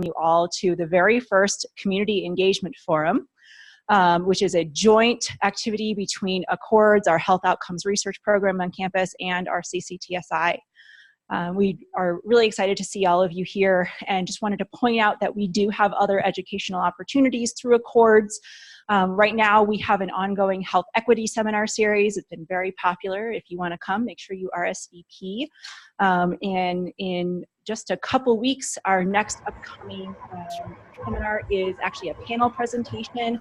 you all to the very first Community Engagement Forum, which is a joint activity between Accords, our health outcomes research program on campus, and our CCTSI. We are really excited to see all of you here, and just wanted to point out that we do have other educational opportunities through Accords. Right now we have an ongoing health equity seminar series. It's been very popular. If you want to come, make sure you RSVP. And in just a couple weeks, our next upcoming seminar is actually a panel presentation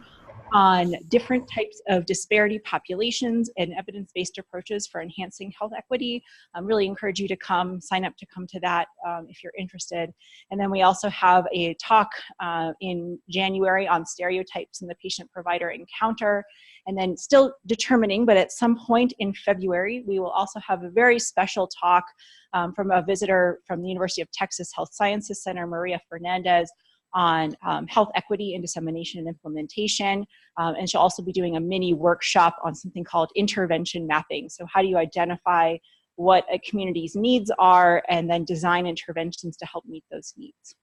on different types of disparity populations and evidence-based approaches for enhancing health equity. I really encourage you to come, sign up to come to that if you're interested. And then we also have a talk in January on stereotypes in the patient-provider encounter. And then still determining, but at some point in February, we will also have a very special talk from a visitor from the University of Texas Health Sciences Center, Maria Fernandez, on health equity and dissemination and implementation. And she'll also be doing a mini workshop on something called intervention mapping. So how do you identify what a community's needs are and then design interventions to help meet those needs?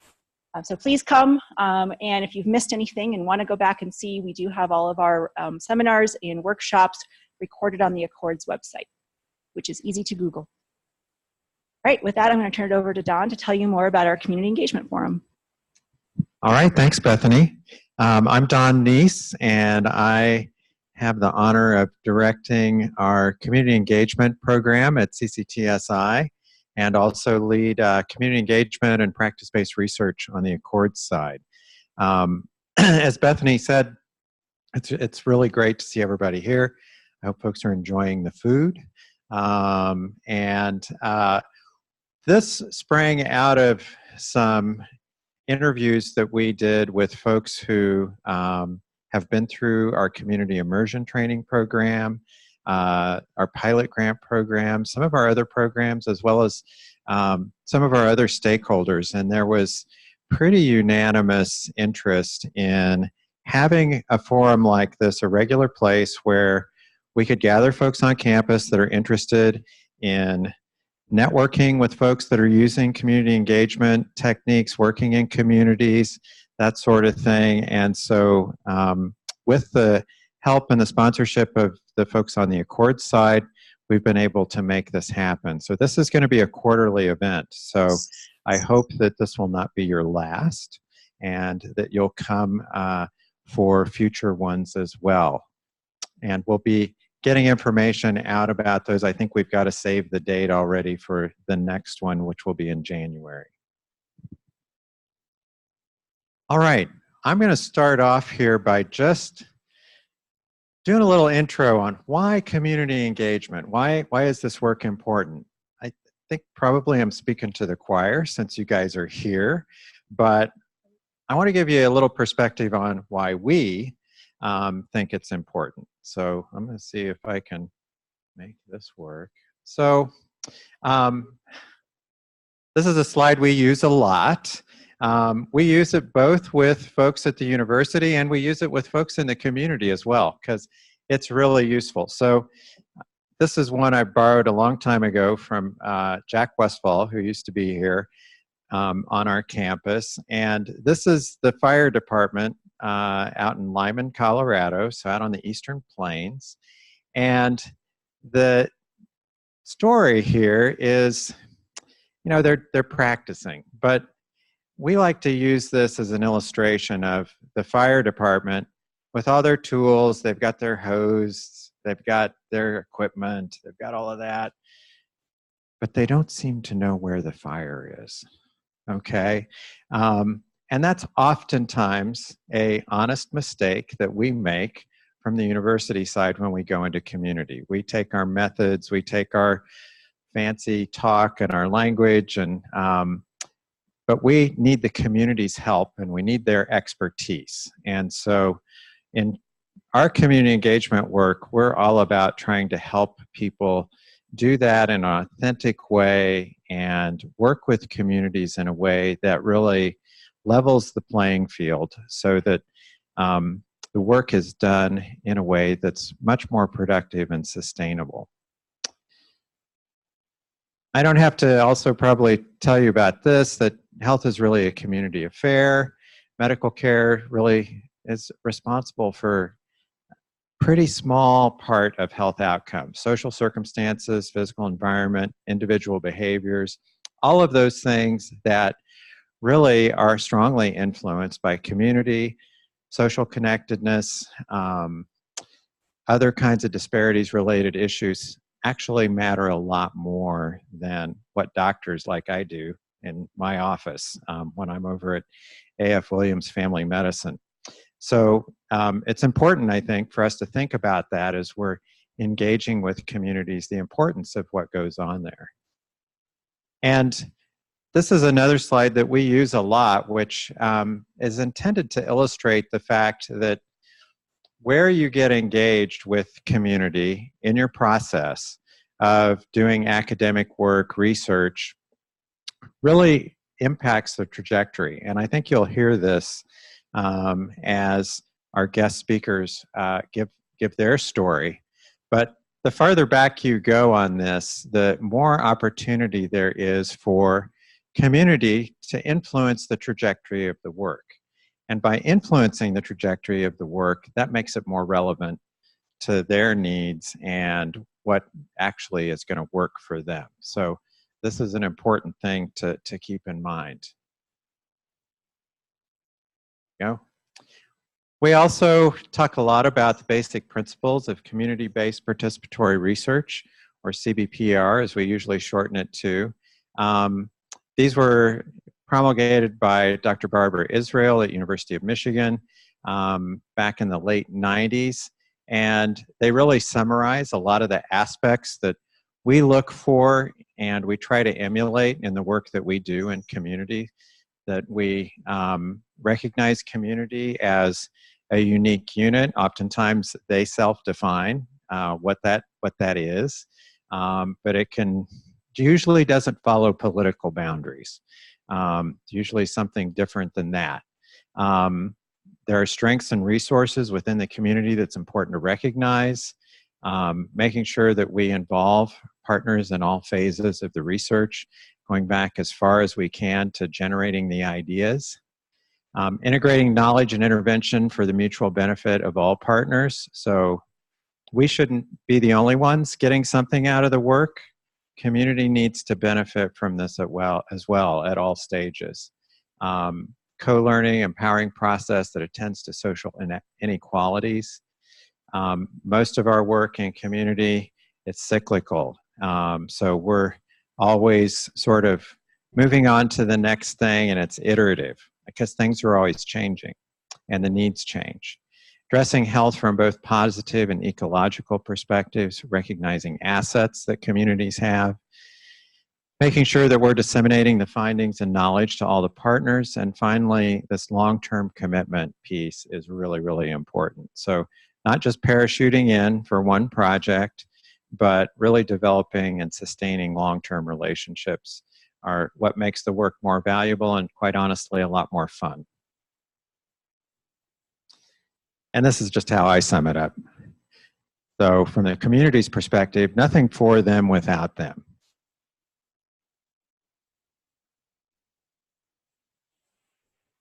So please come, and if you've missed anything and want to go back and see, we do have all of our seminars and workshops recorded on the Accords website, which is easy to Google. All right, with that, I'm going to turn it over to Don to tell you more about our Community Engagement Forum. All right, thanks, Bethany. I'm Don Nease, and I have the honor of directing our community engagement program at CCTSI, and also lead community engagement and practice-based research on the Accords side. As Bethany said, it's really great to see everybody here. I hope folks are enjoying the food. This sprang out of some interviews that we did with folks who have been through our community immersion training program, our pilot grant program, some of our other programs, as well as some of our other stakeholders. And there was pretty unanimous interest in having a forum like this, a regular place where we could gather folks on campus that are interested in networking with folks that are using community engagement techniques, working in communities, that sort of thing. And so with the help and the sponsorship of the folks on the Accords side, we've been able to make this happen. So this is going to be a quarterly event. So I hope that this will not be your last, and that you'll come for future ones as well. And we'll be getting information out about those. I think we've got to save the date already for the next one, which will be in January. All right, I'm going to start off here by just doing a little intro on why community engagement. Why is this work important? I think probably I'm speaking to the choir since you guys are here, but I want to give you a little perspective on why we think it's important. So I'm going to see if I can make this work. So this is a slide we use a lot. We use it both with folks at the university, and we use it with folks in the community as well, because it's really useful. So this is one I borrowed a long time ago from Jack Westfall, who used to be here on our campus. And this is the fire department out in Lyman, Colorado, so out on the Eastern Plains. And the story here is, you know, they're practicing, but we like to use this as an illustration of the fire department with all their tools. They've got their hose, they've got their equipment, they've got all of that, but they don't seem to know where the fire is, okay? And that's oftentimes an honest mistake that we make from the university side when we go into community. We take our methods, we take our fancy talk and our language, and but we need the community's help, and we need their expertise. And so in our community engagement work, we're all about trying to help people do that in an authentic way and work with communities in a way that really levels the playing field, so that the work is done in a way that's much more productive and sustainable. I don't have to also probably tell you about this, that health is really a community affair. Medical care really is responsible for pretty small part of health outcomes: social circumstances, physical environment, individual behaviors, all of those things that really are strongly influenced by community, social connectedness, other kinds of disparities related issues actually matter a lot more than what doctors like I do in my office when I'm over at A.F. Williams Family Medicine. So it's important, I think, for us to think about that as we're engaging with communities, the importance of what goes on there. And this is another slide that we use a lot, which is intended to illustrate the fact that where you get engaged with community in your process of doing academic work, research, really impacts the trajectory. And I think you'll hear this as our guest speakers give their story. But the farther back you go on this, the more opportunity there is for community to influence the trajectory of the work. And by influencing the trajectory of the work, that makes it more relevant to their needs and what actually is going to work for them. So this is an important thing to keep in mind. We also talk a lot about the basic principles of community-based participatory research, or CBPR, as we usually shorten it to. These were promulgated by Dr. Barbara Israel at University of Michigan back in the late 90s, and they really summarize a lot of the aspects that we look for and we try to emulate in the work that we do in community, that we recognize community as a unique unit. Oftentimes they self-define what that is, but it usually doesn't follow political boundaries. Usually something different than that. There are strengths and resources within the community that's important to recognize, making sure that we involve partners in all phases of the research, going back as far as we can to generating the ideas, integrating knowledge and intervention for the mutual benefit of all partners. So we shouldn't be the only ones getting something out of the work. Community needs to benefit from this as well at all stages. Co-learning, empowering process that attends to social inequalities. Most of our work in community, it's cyclical. So we're always sort of moving on to the next thing, and it's iterative because things are always changing and the needs change. Addressing health from both positive and ecological perspectives, recognizing assets that communities have, making sure that we're disseminating the findings and knowledge to all the partners, and finally, this long-term commitment piece is really, really important. So not just parachuting in for one project, but really developing and sustaining long-term relationships are what makes the work more valuable and, quite honestly, a lot more fun. And this is just how I sum it up. So from the community's perspective, nothing for them without them.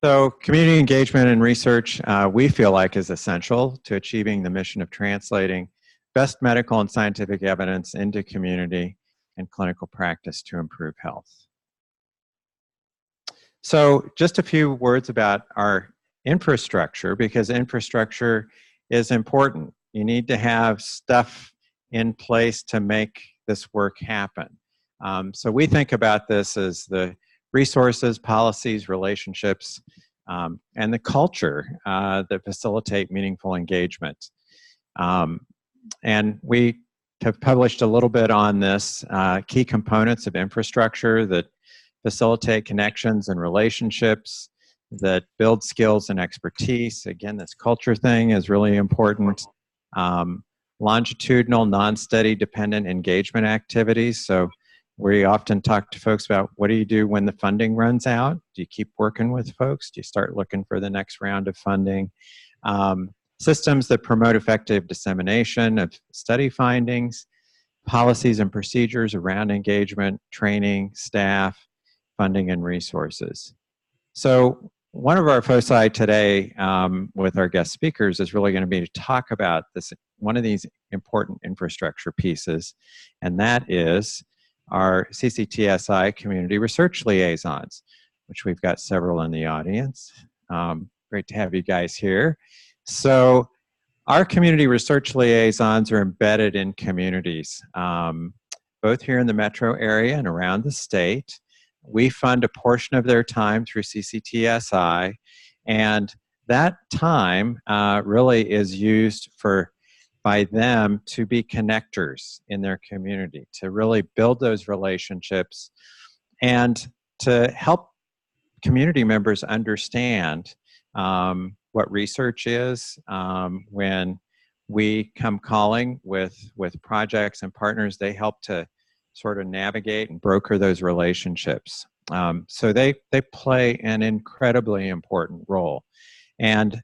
So community engagement and research, we feel like, is essential to achieving the mission of translating best medical and scientific evidence into community and clinical practice to improve health. So just a few words about our infrastructure, because infrastructure is important. You need to have stuff in place to make this work happen. So we think about this as the resources, policies, relationships, and the culture that facilitate meaningful engagement. And we have published a little bit on this, key components of infrastructure that facilitate connections and relationships, that build skills and expertise. Again, this culture thing is really important. Longitudinal, non-steady, dependent engagement activities. So we often talk to folks about, what do you do when the funding runs out? Do you keep working with folks? Do you start looking for the next round of funding? Systems that promote effective dissemination of study findings, policies and procedures around engagement, training, staff, funding, and resources. So one of our foci today with our guest speakers is really going to be to talk about this, one of these important infrastructure pieces, and that is our CCTSI community research liaisons, which we've got several in the audience. Great to have you guys here. So our community research liaisons are embedded in communities, both here in the metro area and around the state. We fund a portion of their time through CCTSI, and that time really is used by them to be connectors in their community, to really build those relationships and to help community members understand what research is. When we come calling with projects and partners, they help to sort of navigate and broker those relationships. So they play an incredibly important role. And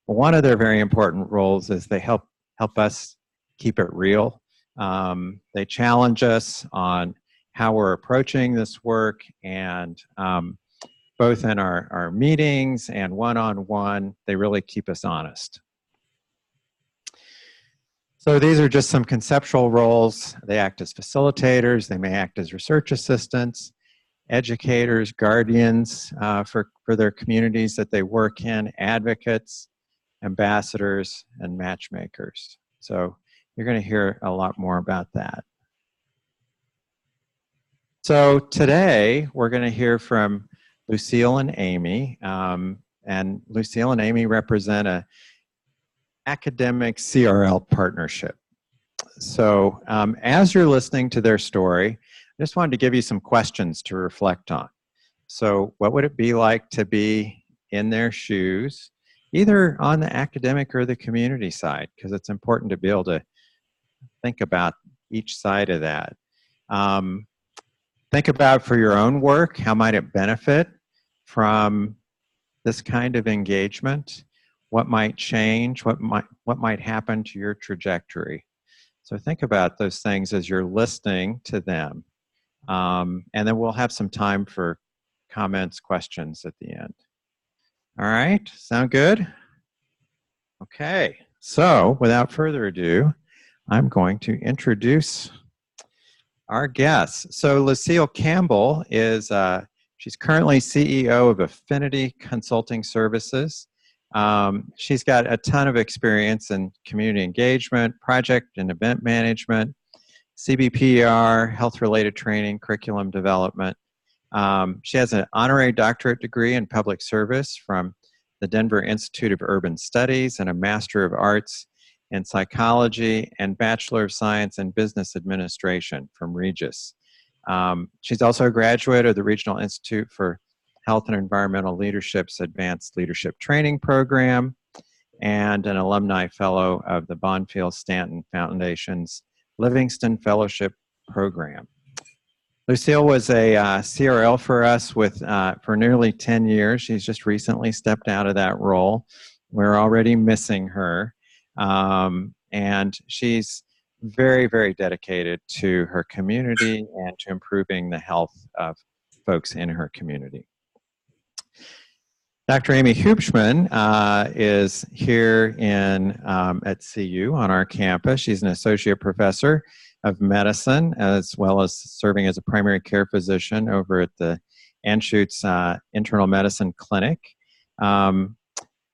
one of their very important roles is they help us keep it real. They challenge us on how we're approaching this work, and both in our meetings and one-on-one, they really keep us honest. So these are just some conceptual roles. They act as facilitators, they may act as research assistants, educators, guardians for their communities that they work in, advocates, ambassadors, and matchmakers. So you're going to hear a lot more about that. So today we're going to hear from Lucille and Amy, and Lucille and Amy represent a academic CRL partnership. So as you're listening to their story, I just wanted to give you some questions to reflect on. So what would it be like to be in their shoes, either on the academic or the community side? Because it's important to be able to think about each side of that. Think about for your own work, how might it benefit from this kind of engagement? What might change? What might happen to your trajectory? So think about those things as you're listening to them. And then we'll have some time for comments, questions at the end. All right, sound good? Okay, so without further ado, I'm going to introduce our guests. So Lucille Campbell is, she's currently CEO of Affinity Consulting Services. She's got a ton of experience in community engagement, project and event management, CBPR, health-related training, curriculum development. She has an honorary doctorate degree in public service from the Denver Institute of Urban Studies and a Master of Arts in Psychology and Bachelor of Science in Business Administration from Regis. She's also a graduate of the Regional Institute for Health and Environmental Leadership's Advanced Leadership Training Program and an alumni fellow of the Bonfield Stanton Foundation's Livingston Fellowship Program. Lucille was a CRL for us for nearly 10 years. She's just recently stepped out of that role. We're already missing her. And she's very, very dedicated to her community and to improving the health of folks in her community. Dr. Amy Huebschmann is here at CU on our campus. She's an associate professor of medicine, as well as serving as a primary care physician over at the Anschutz Internal Medicine Clinic.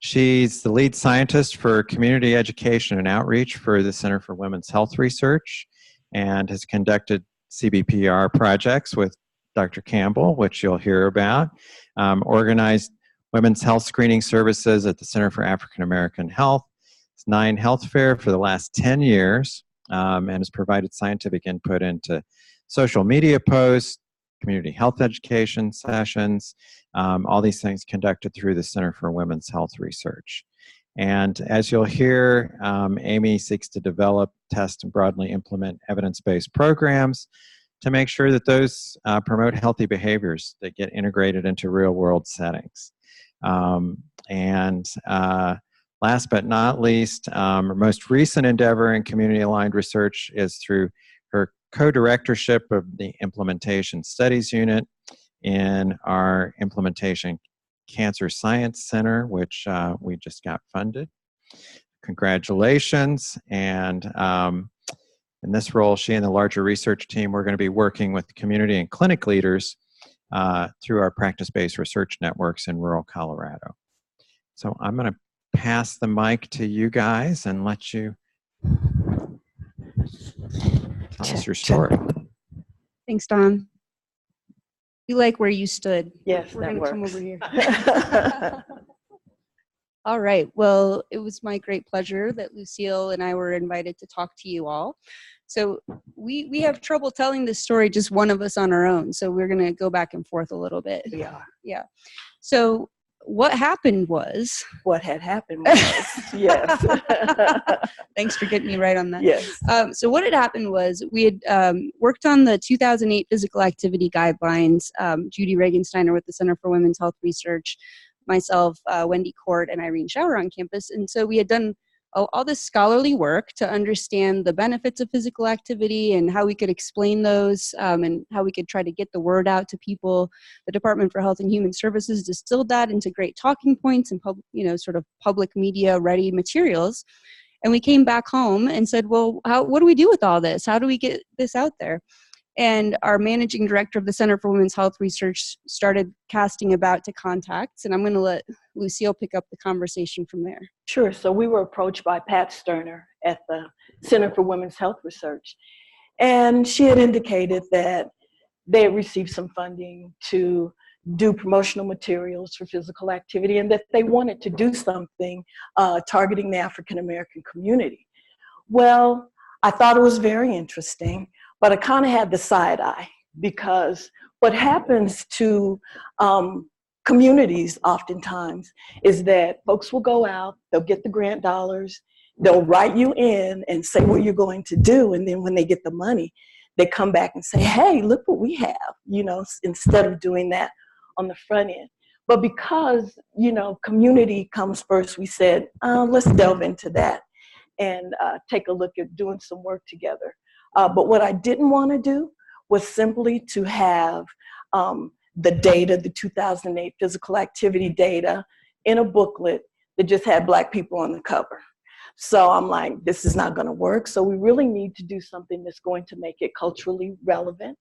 She's the lead scientist for community education and outreach for the Center for Women's Health Research and has conducted CBPR projects with Dr. Campbell, which you'll hear about, organized women's health screening services at the Center for African American Health, 9 Health Fair for the last 10 years, and has provided scientific input into social media posts, community health education sessions, all these things conducted through the Center for Women's Health Research. And as you'll hear, Amy seeks to develop, test, and broadly implement evidence-based programs to make sure that those promote healthy behaviors that get integrated into real-world settings. Last but not least, our most recent endeavor in community-aligned research is through her co-directorship of the Implementation Studies Unit in our Implementation Cancer Science Center, which we just got funded. Congratulations. And in this role, she and the larger research team, we're going to be working with community and clinic leaders through our practice-based research networks in rural Colorado. So I'm going to pass the mic to you guys and let you tell us your story. Thanks, Don. You like where you stood. Yes, We're that going to come works. over here. All right. Well, it was my great pleasure that Lucille and I were invited to talk to you all. So we have trouble telling this story, just one of us on our own. So we're going to go back and forth a little bit. We are. Yeah. So what happened was... What had happened was, yes. Thanks for getting me right on that. Yes. So what had happened was we had worked on the 2008 physical activity guidelines, Judy Regensteiner with the Center for Women's Health Research, myself, Wendy Court, and Irene Schauer on campus. And so we had done all this scholarly work to understand the benefits of physical activity and how we could explain those and how we could try to get the word out to people. The Department for Health and Human Services distilled that into great talking points and sort of public media ready materials. And we came back home and said, well, what do we do with all this? How do we get this out there? And our managing director of the Center for Women's Health Research started casting about to contacts. And I'm going to let Lucille pick up the conversation from there. Sure. So we were approached by Pat Sterner at the Center for Women's Health Research. And she had indicated that they had received some funding to do promotional materials for physical activity and that they wanted to do something targeting the African American community. Well, I thought it was very interesting, but I kind of had the side eye because what happens to communities oftentimes is that folks will go out, they'll get the grant dollars, they'll write you in and say what you're going to do, and then when they get the money, they come back and say, hey, look what we have, instead of doing that on the front end. But because, community comes first, we said, let's delve into that and take a look at doing some work together. But what I didn't want to do was simply to have the data, the 2008 physical activity data in a booklet that just had Black people on the cover. So I'm like, this is not going to work. So we really need to do something that's going to make it culturally relevant.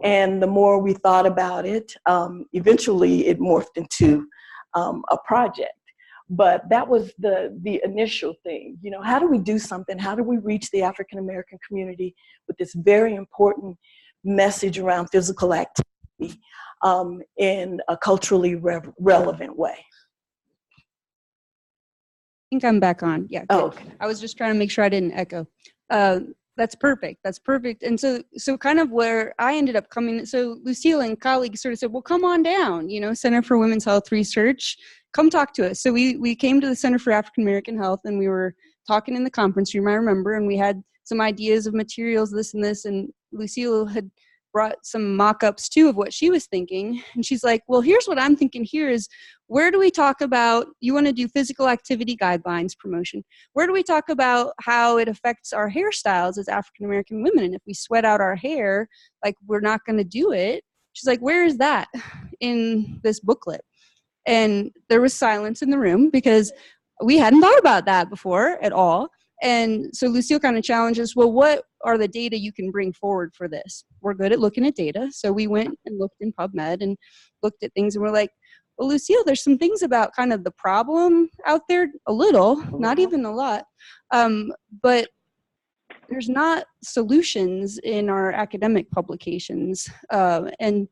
And the more we thought about it, eventually it morphed into a project. But that was the initial thing. How do we do something? How do we reach the African American community with this very important message around physical activity in a culturally relevant way? I think I'm back on. Yeah. Oh, okay. I was just trying to make sure I didn't echo. That's perfect. That's perfect. And so kind of where I ended up coming, so Lucille and colleagues sort of said, well, come on down, Center for Women's Health Research, come talk to us. So we came to the Center for African American Health and we were talking in the conference room, I remember, and we had some ideas of materials, this and this, and Lucille had brought some mock-ups too of what she was thinking. And she's like, well, here's what I'm thinking here is, where do we talk about, you want to do physical activity guidelines promotion. Where do we talk about how it affects our hairstyles as African-American women? And if we sweat out our hair, like we're not going to do it. She's like, where is that in this booklet? And there was silence in the room because we hadn't thought about that before at all. And so Lucille kind of challenged us, well, what are the data you can bring forward for this? We're good at looking at data. So we went and looked in PubMed and looked at things and we're like, well, Lucille, there's some things about kind of the problem out there, a little, not even a lot, but there's not solutions in our academic publications. And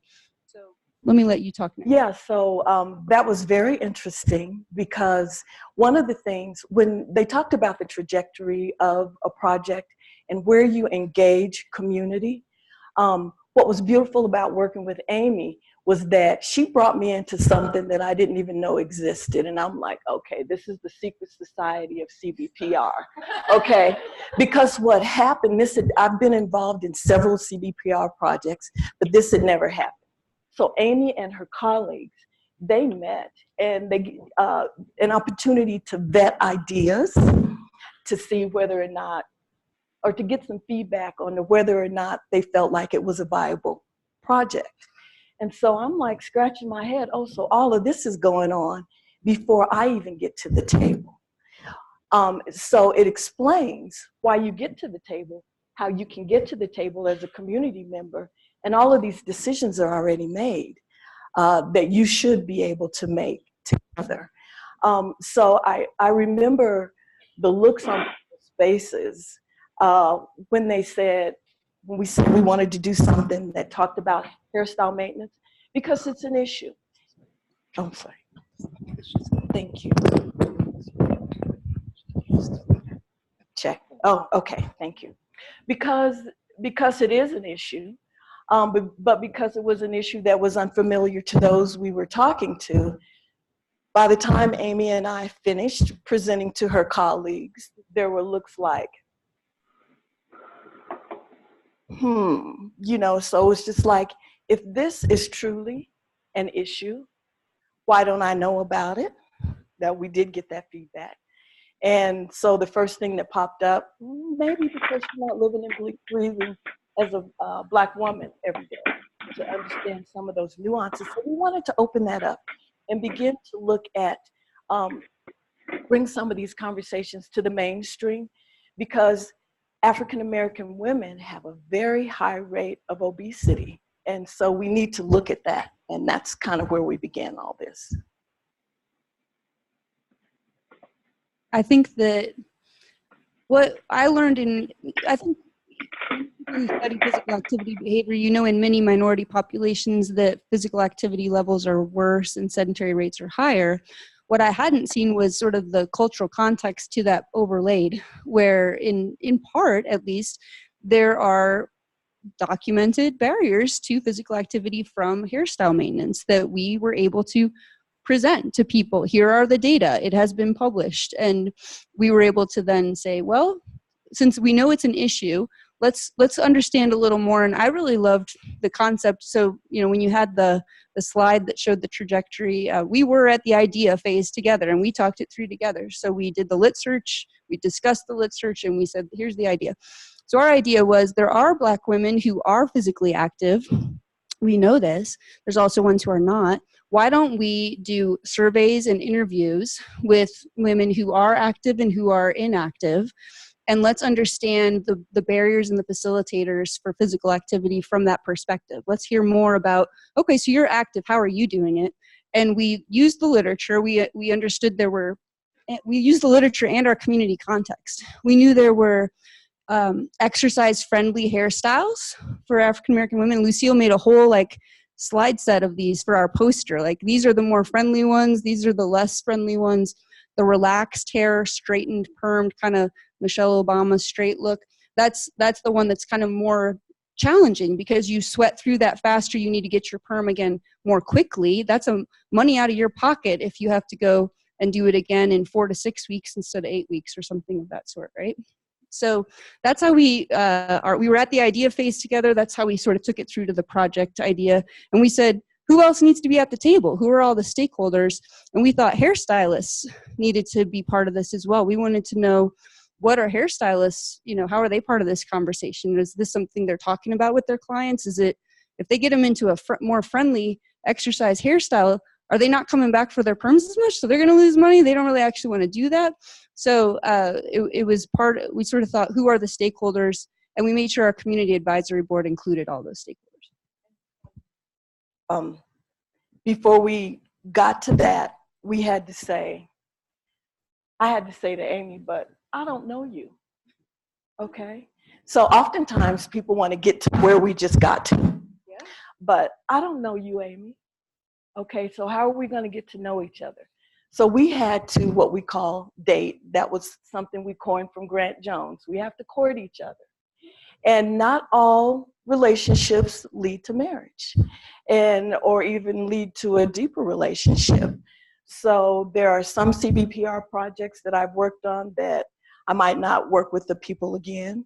so let me let you talk next. Yeah, so that was very interesting because one of the things, when they talked about the trajectory of a project and where you engage community, what was beautiful about working with Amy was that she brought me into something that I didn't even know existed. And I'm like, okay, this is the secret society of CBPR, okay? Because what happened, I've been involved in several CBPR projects, but this had never happened. So Amy and her colleagues, they met and they an opportunity to vet ideas, to see whether or not or to get some feedback on whether or not they felt like it was a viable project. And so I'm like scratching my head, oh, so all of this is going on before I even get to the table. So it explains why you get to the table, how you can get to the table as a community member, and all of these decisions are already made that you should be able to make together. So I remember the looks on people's faces when they said, when we said we wanted to do something that talked about hairstyle maintenance, because it's an issue. Oh, I'm sorry. Thank you. Check. Oh, okay. Thank you. Because it is an issue, but because it was an issue that was unfamiliar to those we were talking to, by the time Amy and I finished presenting to her colleagues, there were looks like, you know, so it's just like, if this is truly an issue, why don't I know about it? That we did get that feedback. And so the first thing that popped up, maybe because you're not living and breathing as a Black woman every day, to understand some of those nuances. So we wanted to open that up and begin to look at, bring some of these conversations to the mainstream, because African American women have a very high rate of obesity. And so we need to look at that. And that's kind of where we began all this. I think that what I learned I think when you study physical activity behavior, you know, in many minority populations that physical activity levels are worse and sedentary rates are higher. What I hadn't seen was sort of the cultural context to that overlaid, where in part, at least, there are documented barriers to physical activity from hairstyle maintenance that we were able to present to people. Here are the data. It has been published. And we were able to then say, well, since we know it's an issue, let's understand a little more. And I really loved the concept. So, you know, when you had the slide that showed the trajectory, we were at the idea phase together and we talked it through together. So we did the lit search, we discussed the lit search, and we said, here's the idea. So our idea was there are Black women who are physically active. We know this. There's also ones who are not. Why don't we do surveys and interviews with women who are active and who are inactive? And let's understand the barriers and the facilitators for physical activity from that perspective. Let's hear more about, okay, so you're active, how are you doing it? And we used the literature. We understood we used the literature and our community context. We knew there were exercise-friendly hairstyles for African-American women. Lucille made a whole slide set of these for our poster. Like, these are the more friendly ones, these are the less friendly ones. The relaxed hair, straightened, permed, kind of Michelle Obama straight look. That's the one that's kind of more challenging because you sweat through that faster. You need to get your perm again more quickly. That's money out of your pocket if you have to go and do it again in 4 to 6 weeks instead of 8 weeks or something of that sort, right? So that's how we were at the idea phase together. That's how we sort of took it through to the project idea. And we said, who else needs to be at the table? Who are all the stakeholders? And we thought hairstylists needed to be part of this as well. We wanted to know, what are hairstylists, how are they part of this conversation? Is this something they're talking about with their clients? Is it, if they get them into a more friendly exercise hairstyle, are they not coming back for their perms as much? So they're going to lose money. They don't really actually want to do that. So it was we sort of thought, who are the stakeholders? And we made sure our community advisory board included all those stakeholders. Before we got to that, I had to say to Amy, but I don't know you, okay? So oftentimes people want to get to where we just got to, yeah. But I don't know you, Amy, okay? So how are we going to get to know each other? So we had to, what we call date. That was something we coined from Grant Jones. We have to court each other. And not all relationships lead to marriage or even lead to a deeper relationship. So there are some CBPR projects that I've worked on that I might not work with the people again,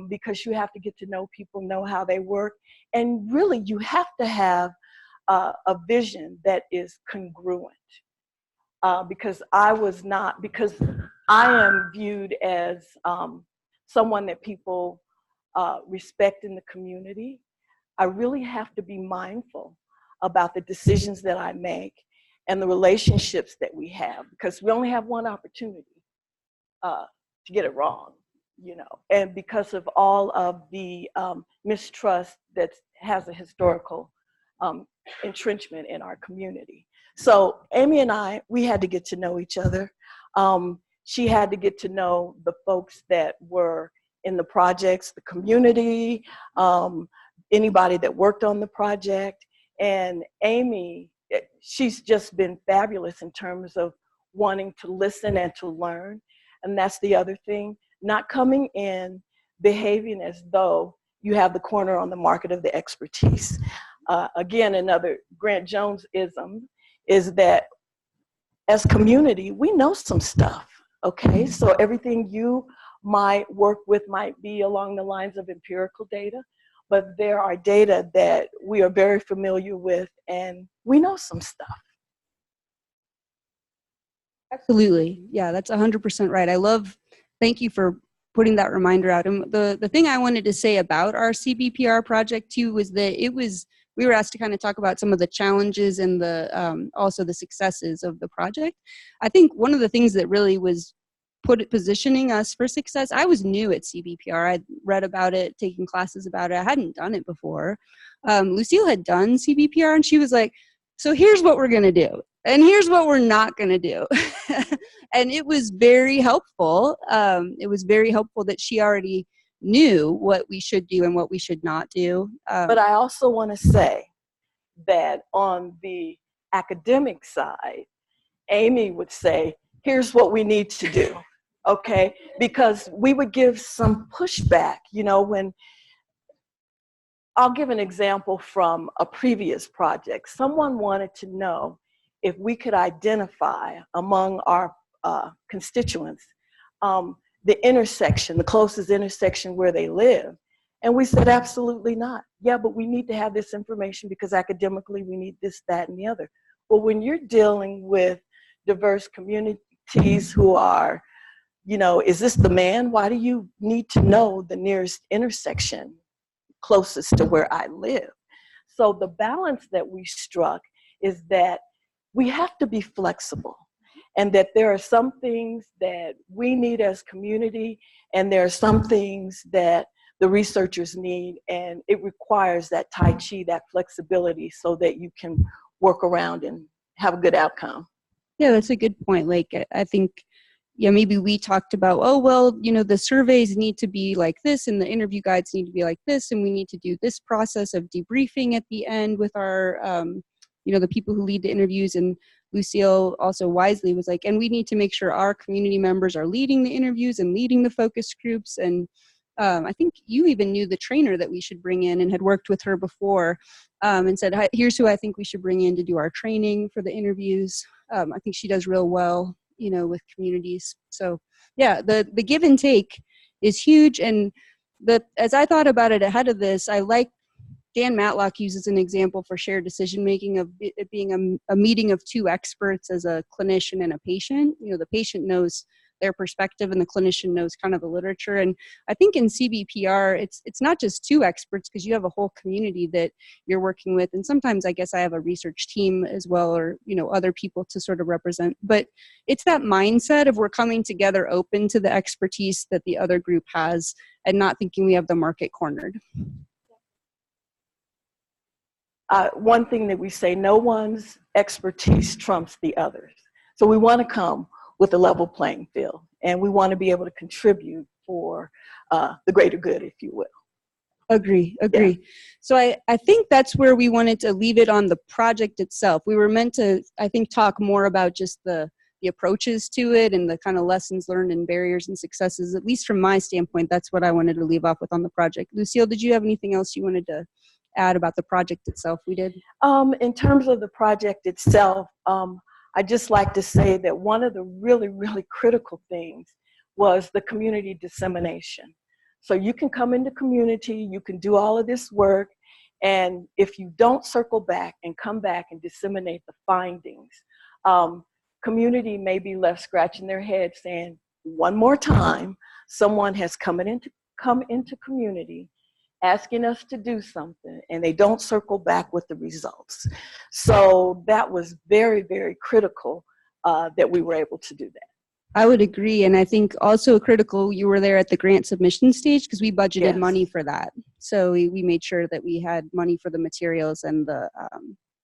because you have to get to know people, know how they work. And really you have to have a vision that is congruent. Because I am viewed as someone that people respect in the community, I really have to be mindful about the decisions that I make and the relationships that we have, because we only have one opportunity to get it wrong, you know, and because of all of the mistrust that has a historical entrenchment in our community. So Amy and I, we had to get to know each other. She had to get to know the folks that were in the projects, the community, anybody that worked on the project. And Amy, she's just been fabulous in terms of wanting to listen and to learn. And that's the other thing, not coming in behaving as though you have the corner on the market of the expertise. Again, another Grant Jones-ism is that as community, we know some stuff, okay? So everything you might work with might be along the lines of empirical data, but there are data that we are very familiar with and we know some stuff. Absolutely. Yeah, that's 100% right. Thank you for putting that reminder out. And the thing I wanted to say about our CBPR project too was that we were asked to kind of talk about some of the challenges and also the successes of the project. I think one of the things that really was positioning us for success, I was new at CBPR. I'd read about it, taken classes about it. I hadn't done it before. Lucille had done CBPR and she was like, so here's what we're going to do. And here's what we're not going to do. And it was very helpful. It was very helpful that she already knew what we should do and what we should not do. But I also want to say that on the academic side, Amy would say, here's what we need to do, okay? Because we would give some pushback, you know, when, I'll give an example from a previous project. Someone wanted to know if we could identify among our constituents the intersection, the closest intersection where they live. And we said, absolutely not. Yeah, but we need to have this information because academically we need this, that, and the other. Well, when you're dealing with diverse communities who are, you know, is this the man? Why do you need to know the nearest intersection closest to where I live? So the balance that we struck is that we have to be flexible, and that there are some things that we need as community, and there are some things that the researchers need, and it requires that Tai Chi, that flexibility, so that you can work around and have a good outcome. Yeah, that's a good point. Like, I think, yeah, maybe we talked about, oh, well, you know, the surveys need to be like this and the interview guides need to be like this, and we need to do this process of debriefing at the end with our, you know, the people who lead the interviews. And Lucille also wisely was like, and we need to make sure our community members are leading the interviews and leading the focus groups. And I think you even knew the trainer that we should bring in and had worked with her before, and said, here's who I think we should bring in to do our training for the interviews. I think she does real well, you know, with communities. So yeah, the give and take is huge. And as I thought about it ahead of this, I like Dan Matlock uses an example for shared decision making of it being a meeting of two experts as a clinician and a patient. You know, the patient knows their perspective and the clinician knows kind of the literature. And I think in CBPR, it's not just two experts, because you have a whole community that you're working with. And sometimes I guess I have a research team as well, or, you know, other people to sort of represent. But it's that mindset of we're coming together open to the expertise that the other group has and not thinking we have the market cornered. One thing that we say, no one's expertise trumps the others. So we want to come with a level playing field, and we want to be able to contribute for the greater good, if you will. Agree. Yeah. So I think that's where we wanted to leave it on the project itself. We were meant to, I think, talk more about just the approaches to it and the kind of lessons learned and barriers and successes. At least from my standpoint, that's what I wanted to leave off with on the project. Lucille, did you have anything else you wanted to add about the project itself? We did. In terms of the project itself, I'd just like to say that one of the really, really critical things was the community dissemination. So you can come into community, you can do all of this work, and if you don't circle back and come back and disseminate the findings, community may be left scratching their head saying, one more time, someone has come into community asking us to do something, and they don't circle back with the results. So that was very, very critical that we were able to do that. I would agree. And I think also critical, you were there at the grant submission stage because we budgeted Yes. money for that. So we made sure that we had money for the materials and the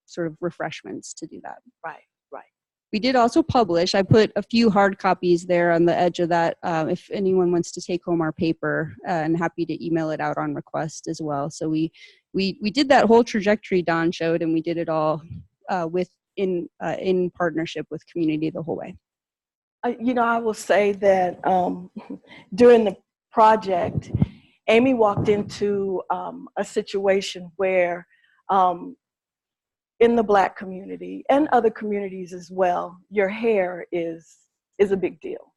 sort of refreshments to do that. Right, right. We did also publish. I put a few hard copies there on the edge of that if anyone wants to take home our paper, and happy to email it out on request as well. So we did that whole trajectory Don showed, and we did it all in partnership with community the whole way. You know, I will say that during the project, Amy walked into a situation where in the Black community and other communities as well, your hair is a big deal.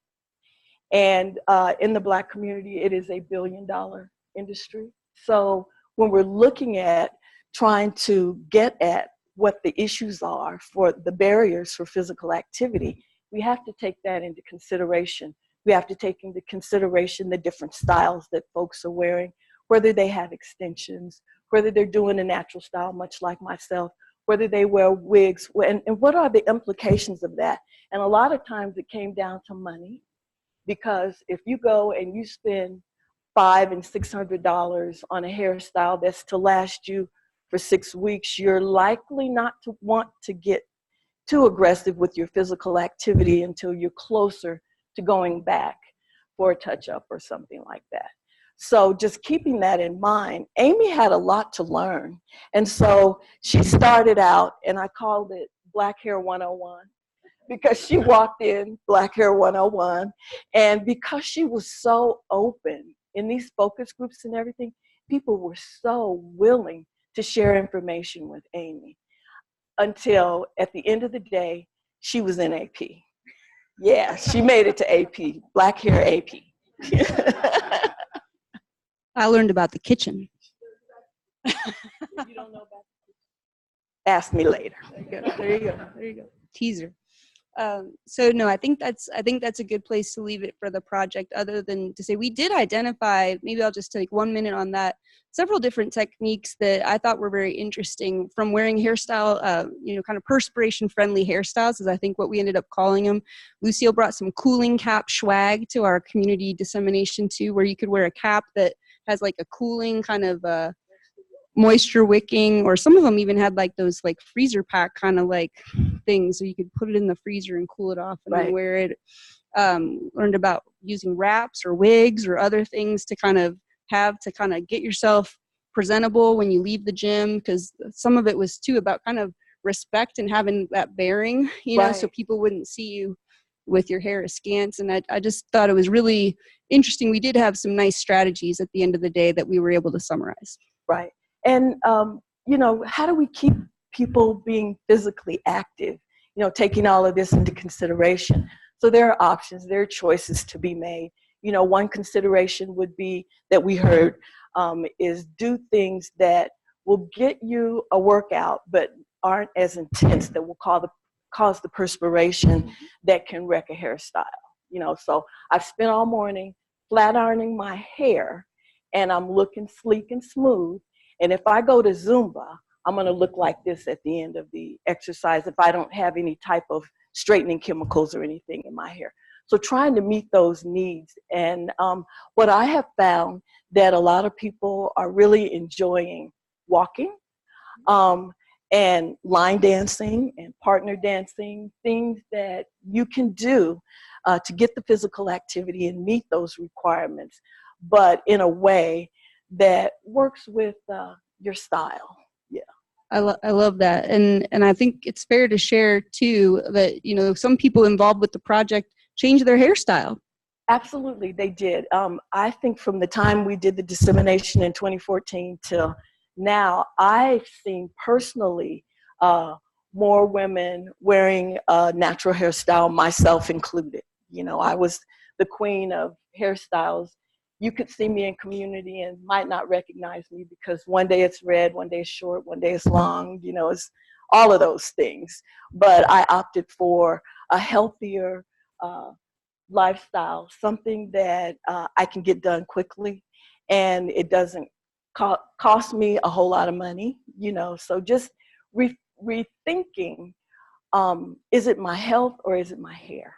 And in the Black community, it is a billion-dollar industry. So when we're looking at trying to get at what the issues are for the barriers for physical activity, we have to take that into consideration. We have to take into consideration the different styles that folks are wearing, whether they have extensions, whether they're doing a natural style, much like myself, whether they wear wigs, and what are the implications of that? And a lot of times it came down to money, because if you go and you spend $500 and $600 on a hairstyle that's to last you for 6 weeks, you're likely not to want to get too aggressive with your physical activity until you're closer to going back for a touch-up or something like that. So just keeping that in mind, Amy had a lot to learn. And so she started out, and I called it Black Hair 101, because she walked in Black Hair 101. And because she was so open in these focus groups and everything, people were so willing to share information with Amy, until at the end of the day, she was in AP. Yeah, she made it to AP, Black Hair AP. I learned about the kitchen. You don't know about the kitchen? Ask me later. There you go. Teaser. So no, I think that's a good place to leave it for the project, other than to say we did identify, maybe I'll just take 1 minute on that, several different techniques that I thought were very interesting, from wearing hairstyle, kind of perspiration friendly hairstyles is I think what we ended up calling them. Lucille brought some cooling cap swag to our community dissemination too, where you could wear a cap that has like a cooling kind of moisture wicking, or some of them even had like those like freezer pack kind of like things, so you could put it in the freezer and cool it off and then wear it. Learned about using wraps or wigs or other things to kind of get yourself presentable when you leave the gym, because some of it was too about kind of respect and having that bearing, know, so people wouldn't see you with your hair askance. And I just thought it was really interesting. We did have some nice strategies at the end of the day that we were able to summarize. Right. And, how do we keep people being physically active, taking all of this into consideration? So there are options, there are choices to be made. One consideration would be that we heard is do things that will get you a workout, but aren't as intense, that will cause the perspiration that can wreck a hairstyle. So I've spent all morning flat ironing my hair, and I'm looking sleek and smooth. And if I go to Zumba, I'm going to look like this at the end of the exercise if I don't have any type of straightening chemicals or anything in my hair. So trying to meet those needs. And what I have found that a lot of people are really enjoying walking and line dancing and partner dancing, things that you can do to get the physical activity and meet those requirements, but in a way that works with your style. Yeah. I love that. And I think it's fair to share too that, some people involved with the project changed their hairstyle. Absolutely, they did. I think from the time we did the dissemination in 2014 till now, I've seen personally more women wearing a natural hairstyle, myself included. I was the queen of hairstyles. You could see me in community and might not recognize me because one day it's red, one day it's short, one day it's long, it's all of those things. But I opted for a healthier, lifestyle, something that I can get done quickly, and it doesn't cost me a whole lot of money, you know. So just rethinking, is it my health or is it my hair?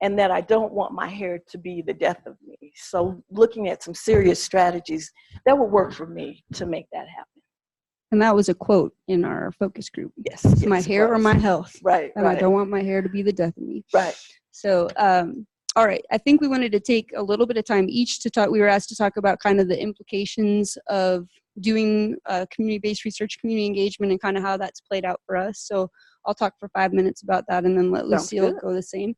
And that I don't want my hair to be the death of me. So looking at some serious strategies that would work for me to make that happen. And that was a quote in our focus group. Yes. It's yes, my hair or my health. Right. And I don't want my hair to be the death of me. Right. So, all right. I think we wanted to take a little bit of time each to talk. We were asked to talk about kind of the implications of doing community-based research, community engagement, and kind of how that's played out for us. So I'll talk for 5 minutes about that and then let Lucille go the same.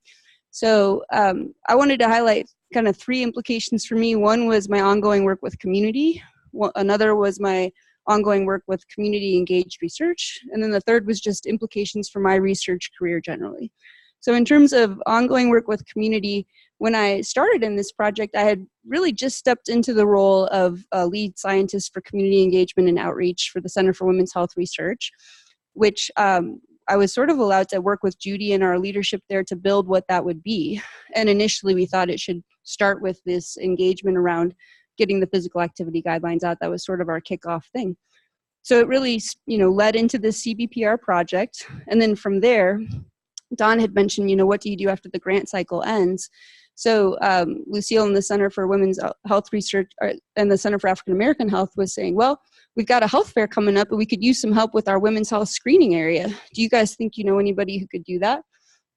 So I wanted to highlight kind of 3 implications for me. One was my ongoing work with community. Another was my ongoing work with community engaged research. And then the third was just implications for my research career generally. So in terms of ongoing work with community, when I started in this project, I had really just stepped into the role of a lead scientist for community engagement and outreach for the Center for Women's Health Research, which I was sort of allowed to work with Judy and our leadership there to build what that would be. And initially we thought it should start with this engagement around getting the physical activity guidelines out. That was sort of our kickoff thing. So it really, led into this CBPR project. And then from there, Don had mentioned, what do you do after the grant cycle ends? So Lucille and the Center for Women's Health Research and the Center for African American Health was saying, well, we've got a health fair coming up, but we could use some help with our women's health screening area. Do you guys think you know anybody who could do that?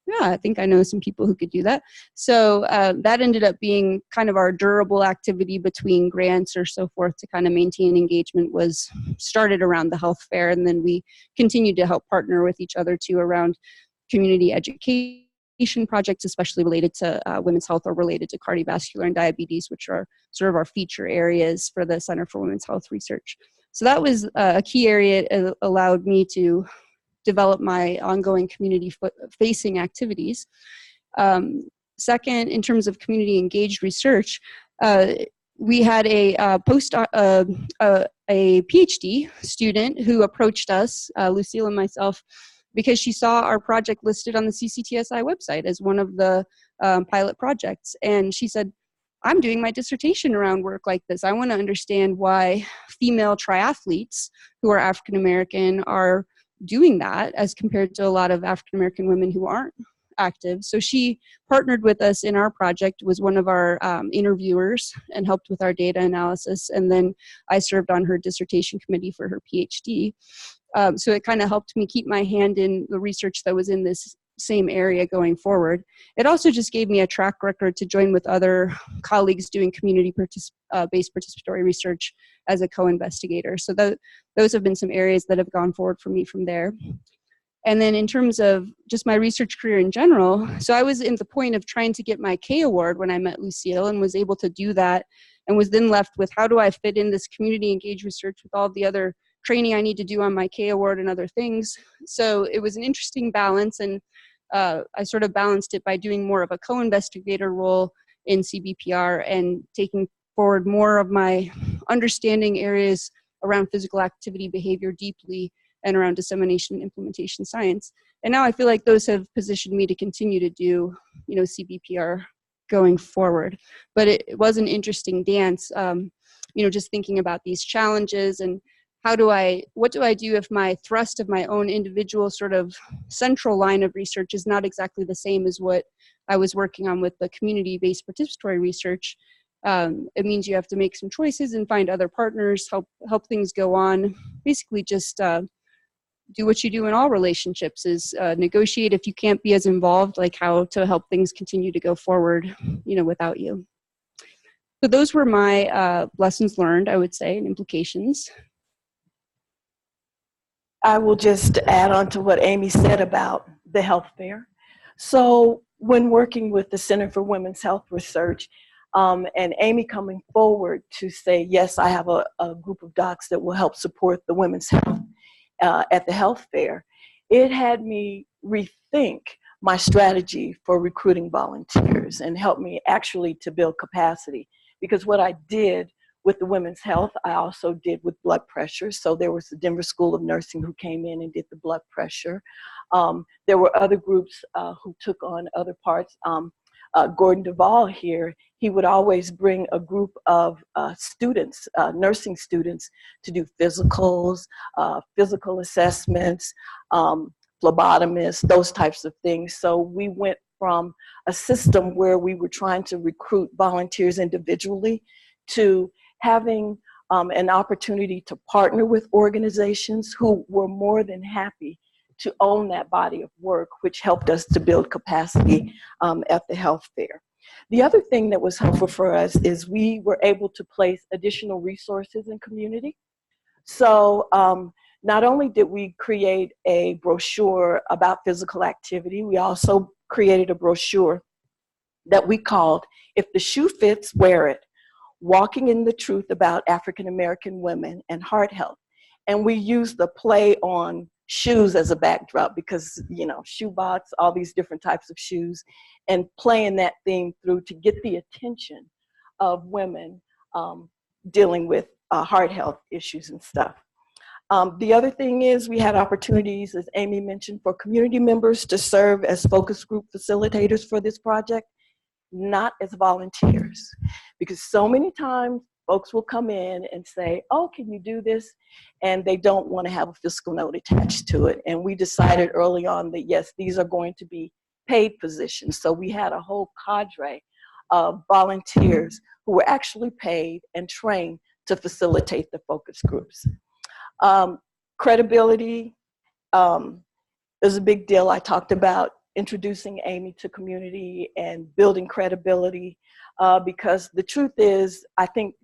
Yeah, I think I know some people who could do that. So that ended up being kind of our durable activity between grants or so forth to kind of maintain engagement, was started around the health fair. And then we continued to help partner with each other too around community education projects, especially related to women's health or related to cardiovascular and diabetes, which are sort of our feature areas for the Center for Women's Health Research. So that was a key area. It allowed me to develop my ongoing community-facing activities. Second, in terms of community engaged research, we had a PhD student who approached us, Lucille and myself, because she saw our project listed on the CCTSI website as one of the pilot projects. And she said, I'm doing my dissertation around work like this. I want to understand why female triathletes who are African American are doing that as compared to a lot of African American women who aren't active. So she partnered with us in our project, was one of our interviewers, and helped with our data analysis. And then I served on her dissertation committee for her PhD. So it kind of helped me keep my hand in the research that was in this same area going forward. It also just gave me a track record to join with other colleagues doing community-based participatory research as a co-investigator. So those have been some areas that have gone forward for me from there. And then in terms of just my research career in general, so I was in the point of trying to get my K award when I met Lucille, and was able to do that, and was then left with, how do I fit in this community engaged research with all the other training I need to do on my K award and other things. So it was an interesting balance, and I sort of balanced it by doing more of a co-investigator role in CBPR and taking forward more of my understanding areas around physical activity behavior deeply and around dissemination and implementation science. And now I feel like those have positioned me to continue to do, CBPR going forward. But it was an interesting dance, just thinking about these challenges and what do I do if my thrust of my own individual sort of central line of research is not exactly the same as what I was working on with the community-based participatory research. It means you have to make some choices and find other partners, help things go on. Basically just do what you do in all relationships, is negotiate if you can't be as involved, like how to help things continue to go forward, without you. So those were my lessons learned, I would say, and implications. I will just add on to what Amy said about the health fair. So when working with the Center for Women's Health Research, and Amy coming forward to say, yes, I have a group of docs that will help support the women's health at the health fair, it had me rethink my strategy for recruiting volunteers and helped me actually to build capacity. Because what I did with the women's health, I also did with blood pressure. So there was the Denver School of Nursing who came in and did the blood pressure. There were other groups who took on other parts. Gordon Duvall here, he would always bring a group of students, nursing students, to do physicals, physical assessments, phlebotomists, those types of things. So we went from a system where we were trying to recruit volunteers individually to having an opportunity to partner with organizations who were more than happy to own that body of work, which helped us to build capacity at the health fair. The other thing that was helpful for us is we were able to place additional resources in community. So not only did we create a brochure about physical activity, we also created a brochure that we called "If the Shoe Fits, Wear It: Walking in the Truth About African American Women and Heart Health." And we used the play on shoes as a backdrop because, you know, shoebox, all these different types of shoes, and playing that theme through to get the attention of women dealing with heart health issues and stuff. The other thing is we had opportunities, as Amy mentioned, for community members to serve as focus group facilitators for this project, not as volunteers. Because so many times folks will come in and say, oh, can you do this? And they don't want to have a fiscal note attached to it. And we decided early on that, yes, these are going to be paid positions. So we had a whole cadre of volunteers who were actually paid and trained to facilitate the focus groups. Credibility is a big deal. I talked about introducing Amy to community and building credibility because the truth is, I think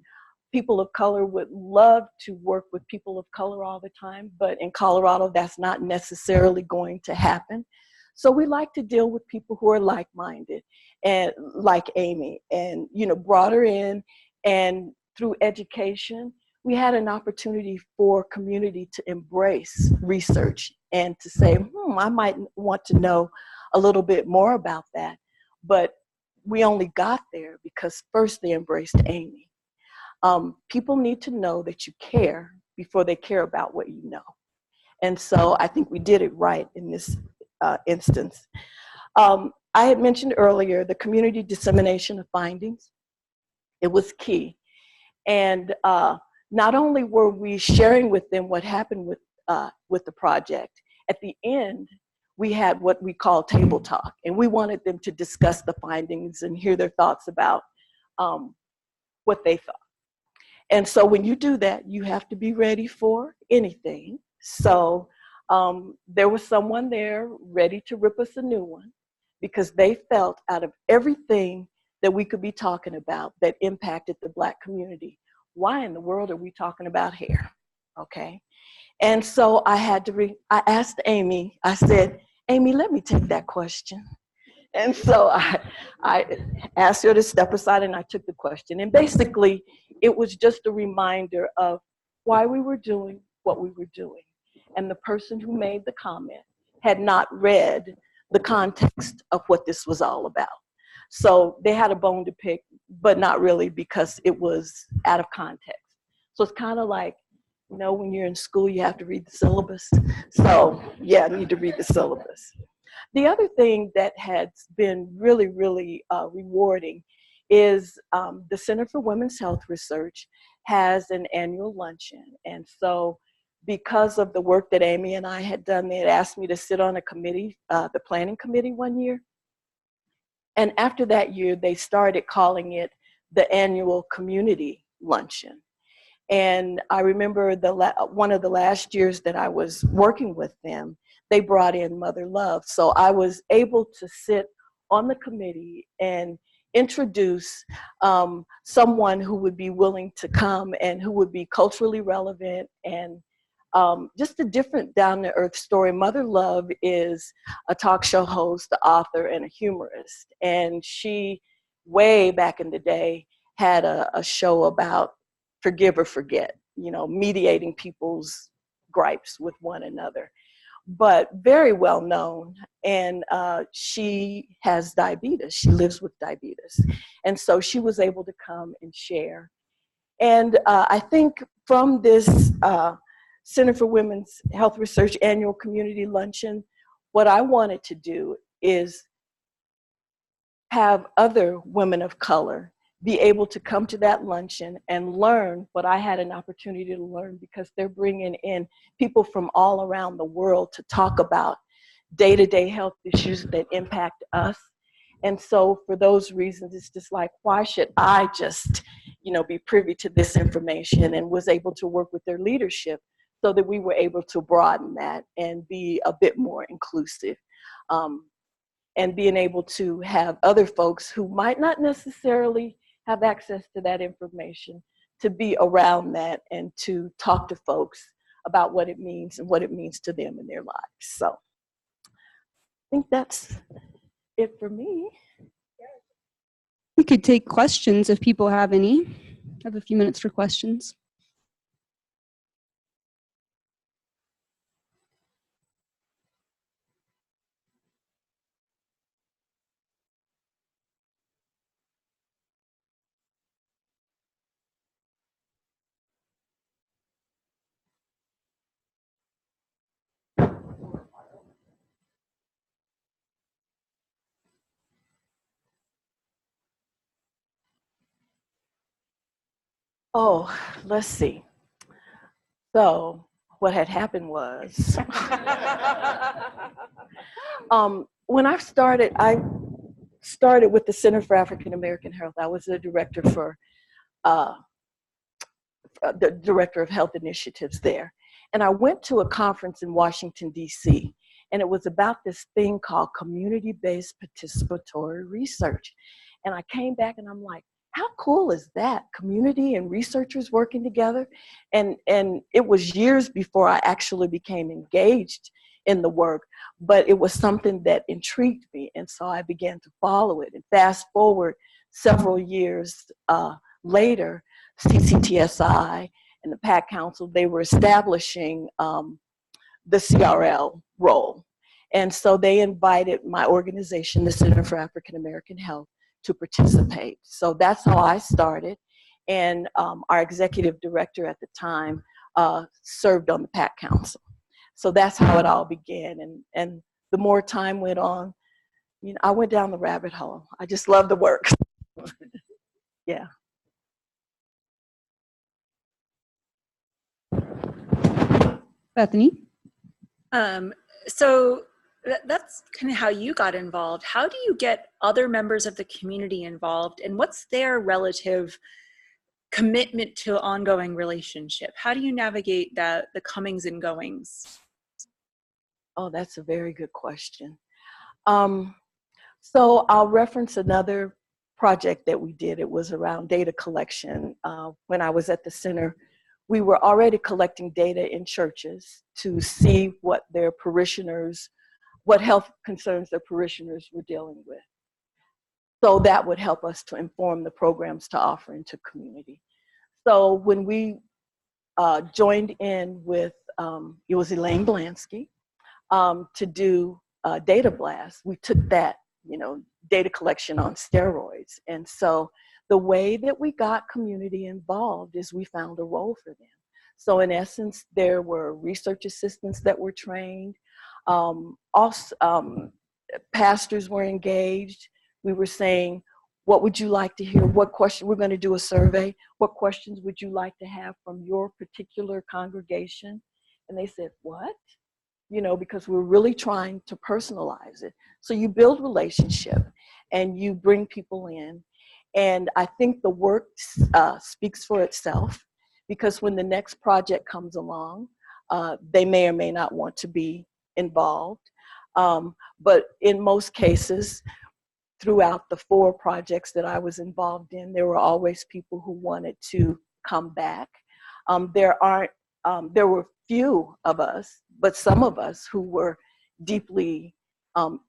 people of color would love to work with people of color all the time, but in Colorado, that's not necessarily going to happen. So we like to deal with people who are like-minded and like Amy, and, you know, brought her in, and through education, we had an opportunity for community to embrace research and to say, I might want to know a little bit more about that. But we only got there because first they embraced Amy. People need to know that you care before they care about what you know. And so I think we did it right in this instance. I had mentioned earlier the community dissemination of findings. It was key. And not only were we sharing with them what happened with the project, at the end, we had what we call table talk, and we wanted them to discuss the findings and hear their thoughts about what they thought. And so when you do that, you have to be ready for anything. So there was someone there ready to rip us a new one because they felt out of everything that we could be talking about that impacted the Black community, why in the world are we talking about hair? Okay. And so I asked Amy, I said, Amy, let me take that question. And so I asked her to step aside and I took the question. And basically, it was just a reminder of why we were doing what we were doing. And the person who made the comment had not read the context of what this was all about. So they had a bone to pick, but not really because it was out of context. So it's kind of like, you know, when you're in school, you have to read the syllabus. So yeah, I need to read the syllabus. The other thing that has been really, really rewarding is the Center for Women's Health Research has an annual luncheon. And so because of the work that Amy and I had done, they had asked me to sit on a committee, the planning committee one year. And after that year, they started calling it the annual community luncheon. And I remember one of the last years that I was working with them, they brought in Mother Love. So I was able to sit on the committee and introduce someone who would be willing to come and who would be culturally relevant and just a different down-to-earth story. Mother Love is a talk show host, author, and a humorist. And she, way back in the day, had a show about forgive or forget, you know, mediating people's gripes with one another. But very well known, and she has diabetes. She lives with diabetes. And so she was able to come and share. And I think from this Center for Women's Health Research Annual Community Luncheon, what I wanted to do is have other women of color be able to come to that luncheon and learn what I had an opportunity to learn, because they're bringing in people from all around the world to talk about day-to-day health issues that impact us. And so for those reasons, it's just like, why should I just, be privy to this information, and was able to work with their leadership so that we were able to broaden that and be a bit more inclusive. And being able to have other folks who might not necessarily have access to that information to be around that and to talk to folks about what it means and what it means to them in their lives. So I think that's it for me. We could take questions if people have any. I have a few minutes for questions. Oh, let's see. So what had happened was, when I started with the Center for African American Health. I was the director the director of health initiatives there. And I went to a conference in Washington, D.C., and it was about this thing called community-based participatory research. And I came back and I'm like, how cool is that? Community and researchers working together. And it was years before I actually became engaged in the work, but it was something that intrigued me. And so I began to follow it. And fast forward several years later, CCTSI and the PAC Council, they were establishing the CRL role. And so they invited my organization, the Center for African American Health, to participate. So that's how I started. And our executive director at the time served on the PAC Council. So that's how it all began. And the more time went on, I went down the rabbit hole. I just love the work. Yeah. Bethany? So that's kind of how you got involved. How do you get other members of the community involved, and what's their relative commitment to ongoing relationship? How do you navigate the comings and goings? Oh, that's a very good question. So I'll reference another project that we did. It was around data collection. When I was at the center, we were already collecting data in churches to see what their parishioners, what health concerns their parishioners were dealing with. So that would help us to inform the programs to offer into community. So when we joined in with, it was Elaine Blansky, to do data blast, we took that, data collection on steroids. And so the way that we got community involved is we found a role for them. So in essence, there were research assistants that were trained. Pastors were engaged. We were saying, what would you like to hear? What question? We're going to do a survey. What questions would you like to have from your particular congregation? And they said, what? Because we're really trying to personalize it. So you build relationship and you bring people in. And I think the work speaks for itself, because when the next project comes along, they may or may not want to be involved. But in most cases, throughout the 4 projects that I was involved in, there were always people who wanted to come back. There were few of us, but some of us who were deeply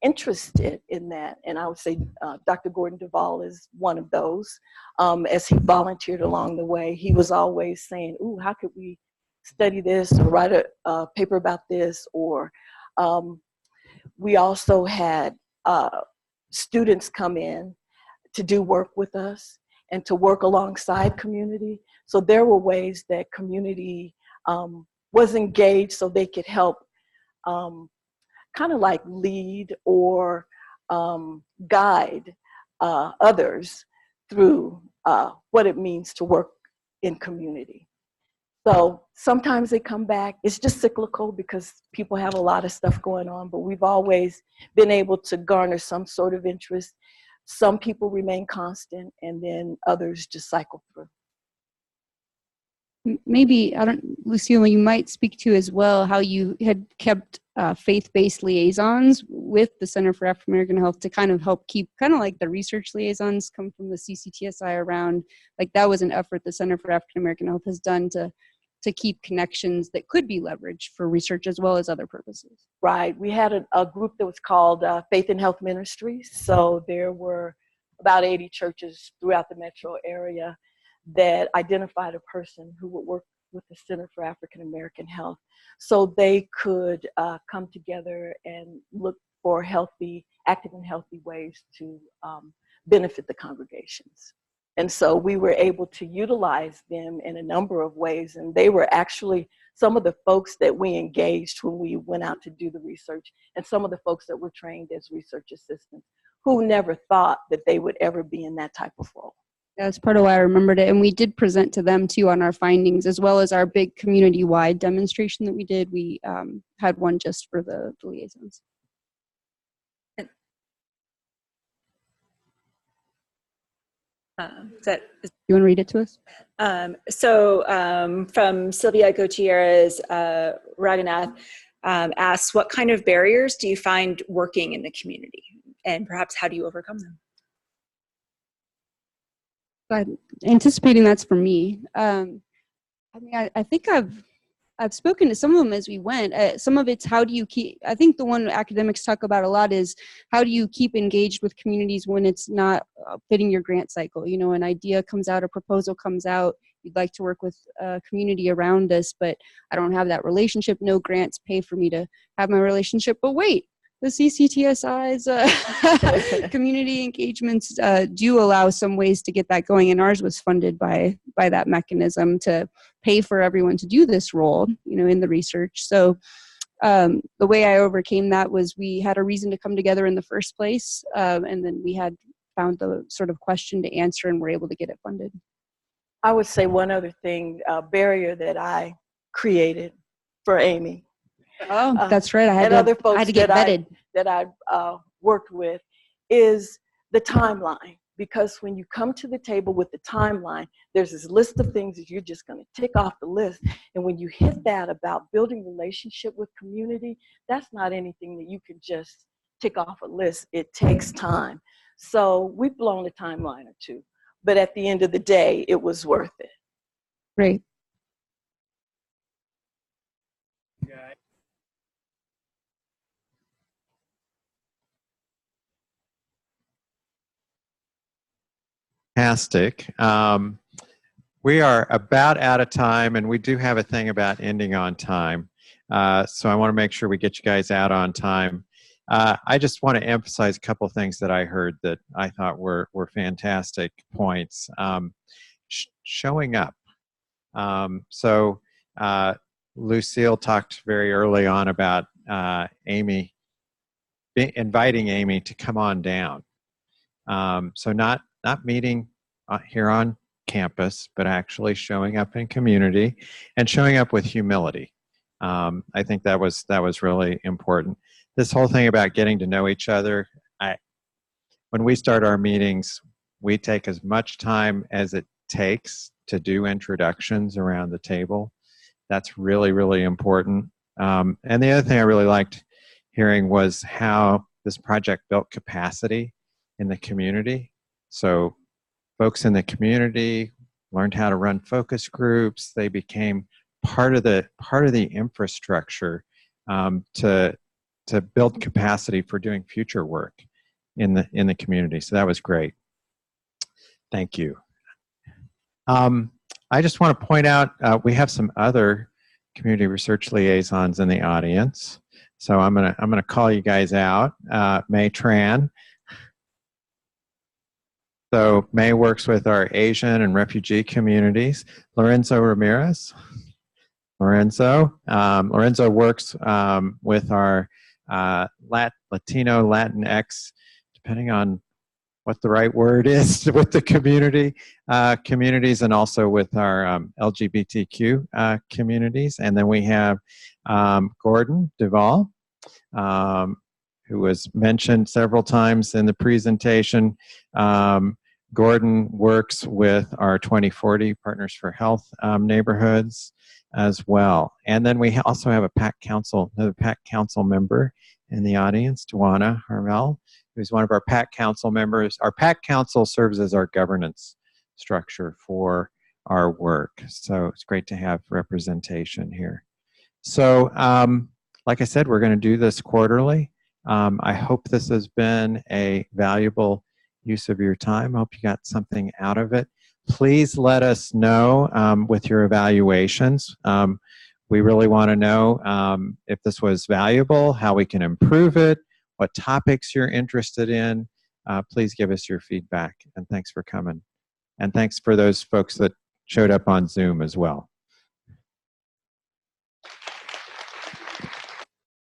interested in that. And I would say Dr. Gordon Duvall is one of those. As he volunteered along the way, he was always saying, ooh, how could we study this or write a paper about this? Or we also had students come in to do work with us and to work alongside community. So there were ways that community was engaged so they could help kind of like lead or guide others through what it means to work in community. So sometimes they come back. It's just cyclical because people have a lot of stuff going on, but we've always been able to garner some sort of interest. Some people remain constant, and then others just cycle through. Maybe, Lucille, you might speak to as well how you had kept faith-based liaisons with the Center for African American Health to kind of help keep, kind of like the research liaisons come from the CCTSI around, like that was an effort the Center for African American Health has done to keep connections that could be leveraged for research as well as other purposes. Right. We had a group that was called Faith and Health Ministries. So there were about 80 churches throughout the metro area that identified a person who would work with the Center for African American Health, so they could come together and look for active and healthy ways to benefit the congregations. And so we were able to utilize them in a number of ways, and they were actually some of the folks that we engaged when we went out to do the research, and some of the folks that were trained as research assistants who never thought that they would ever be in that type of role. That's part of why I remembered it. And we did present to them too on our findings, as well as our big community-wide demonstration that we did. We had one just for the liaisons. You want to read it to us? From Sylvia Gutierrez Raghunath asks, what kind of barriers do you find working in the community? And perhaps how do you overcome them? I'm anticipating that's for me. I think I've spoken to some of them as we went. Some of it's how do you keep, I think the one academics talk about a lot is how do you keep engaged with communities when it's not fitting your grant cycle? You know, an idea comes out, a proposal comes out, you'd like to work with a community around us, but I don't have that relationship. No grants pay for me to have my relationship. But wait, the CCTSI's community engagements do allow some ways to get that going, and ours was funded by that mechanism to pay for everyone to do this role, you know, in the research. So the way I overcame that was we had a reason to come together in the first place, and then we had found the sort of question to answer, and were able to get it funded. I would say one other thing, a barrier that I created for Amy. Oh, that's right. I had to get vetted. That I worked with is the timeline. Because when you come to the table with the timeline, there's this list of things that you're just going to tick off the list. And when you hit that about building relationship with community, that's not anything that you can just tick off a list. It takes time. So we've blown a timeline or two. But at the end of the day, it was worth it. Great. Fantastic. We are about out of time, and we do have a thing about ending on time. So I want to make sure we get you guys out on time. I just want to emphasize a couple of things that I heard that I thought were fantastic points. Showing up. Lucille talked very early on about Amy, inviting Amy to come on down. So not meeting here on campus, but actually showing up in community and showing up with humility. I think that was really important. This whole thing about getting to know each other, when we start our meetings, we take as much time as it takes to do introductions around the table. That's really, really important. And the other thing I really liked hearing was how this project built capacity in the community. So folks in the community learned how to run focus groups. They became part of the infrastructure to build capacity for doing future work in the community. So that was great. Thank you. I just want to point out we have some other community research liaisons in the audience. So I'm gonna call you guys out. May Tran. So May works with our Asian and refugee communities. Lorenzo Ramirez. Lorenzo works with our Latino, Latinx, depending on what the right word is with the communities, and also with our LGBTQ communities. And then we have Gordon Duvall, who was mentioned several times in the presentation. Gordon works with our 2040 Partners for Health neighborhoods as well. And then we also have another PAC Council member in the audience, Tawana Harmel, who's one of our PAC Council members. Our PAC Council serves as our governance structure for our work. So it's great to have representation here. So like I said, we're going to do this quarterly. I hope this has been a valuable use of your time. I hope you got something out of it. Please let us know with your evaluations. We really want to know if this was valuable, how we can improve it, what topics you're interested in. Please give us your feedback, and thanks for coming. And thanks for those folks that showed up on Zoom as well.